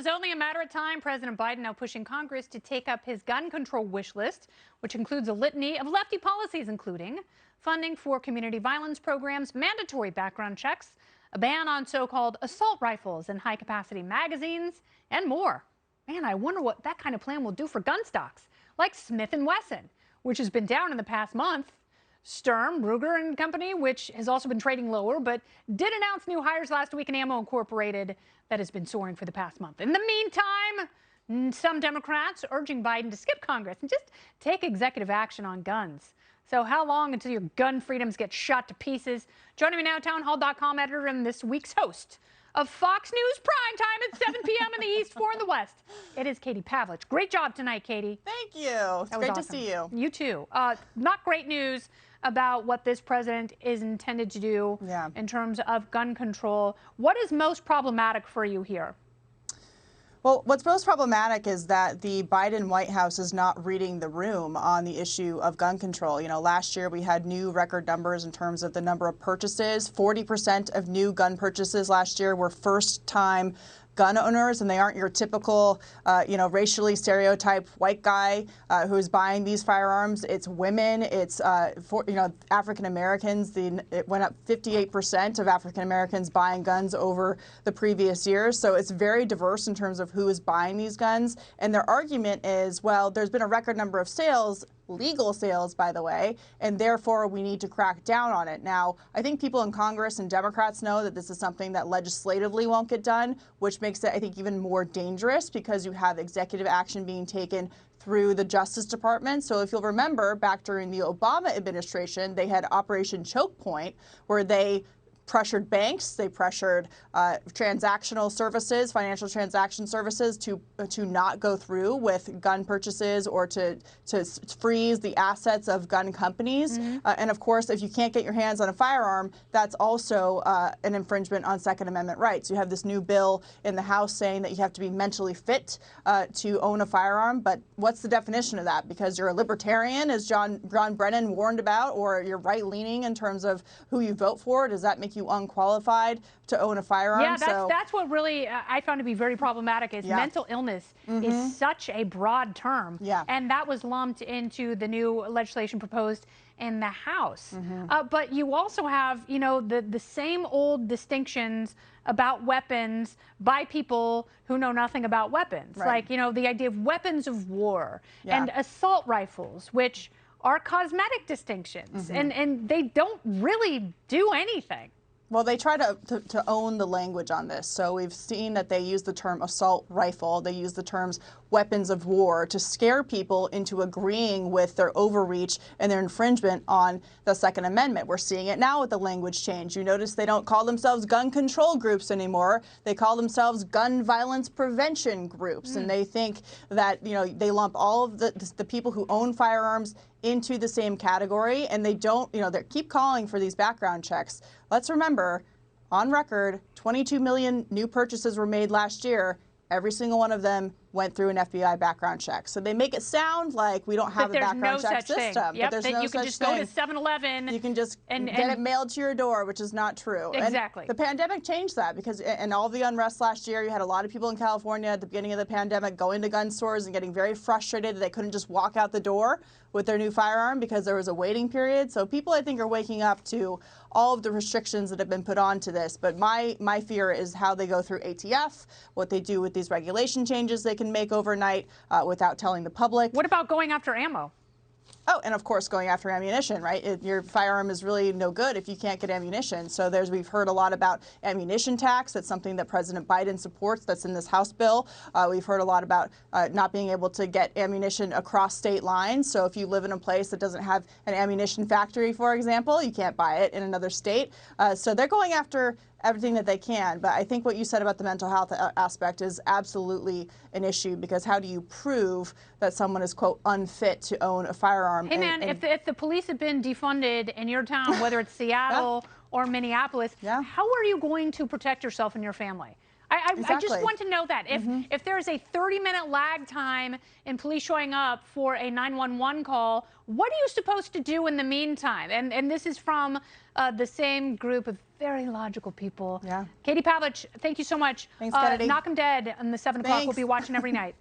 was only a matter of time. President Biden now pushing Congress to take up his gun control wish list, which includes a litany of lefty policies, including funding for community violence programs, mandatory background checks, a ban on so-called assault rifles and high-capacity magazines, and more. Man, I wonder what that kind of plan will do for gun stocks, like Smith & Wesson, which has been down in the past month. Sturm, Ruger and Company, which has also been trading lower, but did announce new hires last week in Ammo Incorporated that has been soaring for the past month. In the meantime, some Democrats urging Biden to skip Congress and just take executive action on guns. So how long until your gun freedoms get shot to pieces? Joining me now, townhall.com editor and this week's host of Fox News Prime Time at 7 p.m. in the East, 4 in the West. It is Katie Pavlich. Great job tonight, Katie. Thank you. It's great awesome to see you. You too. Not great news about what this president is intended to do in terms of gun control. What is most problematic for you here? Well, what's most problematic is that the Biden White House is not reading the room on the issue of gun control. You know, last year we had new record numbers in terms of the number of purchases. 40% of new gun purchases last year were first-time gun owners, and they aren't your typical, racially stereotyped white guy who's buying these firearms. It's women. It's African Americans. It went up 58% of African Americans buying guns over the previous years. So it's very diverse in terms of who is buying these guns. And their argument is, well, there's been a record number of sales, legal sales, by the way, and therefore we need to crack down on it. Now, I think people in Congress and Democrats know that this is something that legislatively won't get done, which makes it, I think, even more dangerous because you have executive action being taken through the Justice Department. So if you'll remember, back during the Obama administration, they had Operation Choke Point, where they pressured banks, they pressured transactional services, financial transaction services to not go through with gun purchases or to freeze the assets of gun companies. And of course, if you can't get your hands on a firearm, that's also an infringement on Second Amendment rights. You have this new bill in the House saying that you have to be mentally fit to own a firearm. But what's the definition of that? Because you're a libertarian, as John Brennan warned about, or you're right-leaning in terms of who you vote for? Does that make you unqualified to own a firearm? Yeah, that's what really I found to be very problematic is mental illness is such a broad term. And that was lumped into the new legislation proposed in the House. But you also have, the same old distinctions about weapons by people who know nothing about weapons. Like, the idea of weapons of war and assault rifles, which are cosmetic distinctions, and they don't really do anything. Well, they try to own the language on this. So we've seen that they use the term assault rifle. They use the terms weapons of war to scare people into agreeing with their overreach and their infringement on the Second Amendment. We're seeing it now with the language change. You notice they don't call themselves gun control groups anymore. They call themselves gun violence prevention groups. And they think that, they lump all of the people who own firearms into the same category, and they don't, they keep calling for these background checks. Let's remember, on record, 22 million new purchases were made last year. Every single one of them went through an FBI background check. So they make it sound like we don't have a background check system. Yep, but there's that no you can such just thing. go to 7-Eleven. You can just get it mailed to your door, which is not true. Exactly. And the pandemic changed that because in all the unrest last year, you had a lot of people in California at the beginning of the pandemic going to gun stores and getting very frustrated that they couldn't just walk out the door with their new firearm because there was a waiting period. So people, I think, are waking up to all of the restrictions that have been put onto this. But my fear is how they go through ATF, what they do with these regulation changes they can make overnight without telling the public. What about going after ammo? Oh, and of course, going after ammunition, right? Your firearm is really no good if you can't get ammunition. So we've heard a lot about ammunition tax. That's something that President Biden supports. That's in this House bill. We've heard a lot about not being able to get ammunition across state lines. So if you live in a place that doesn't have an ammunition factory, for example, you can't buy it in another state. So they're going after everything that they can. But I think what you said about the mental health aspect is absolutely an issue, because how do you prove that someone is, quote, unfit to own a firearm? Hey, man, if the police have been defunded in your town, whether it's Seattle or Minneapolis, how are you going to protect yourself and your family? I just Exactly. want to know that. If there's a 30-minute lag time in police showing up for a 911 call, what are you supposed to do in the meantime? And this is from the same group of very logical people. Yeah. Katie Pavlich, thank you so much. Thanks, Kennedy. Knock 'em dead on the 7 o'clock. We'll Thanks. be watching every night.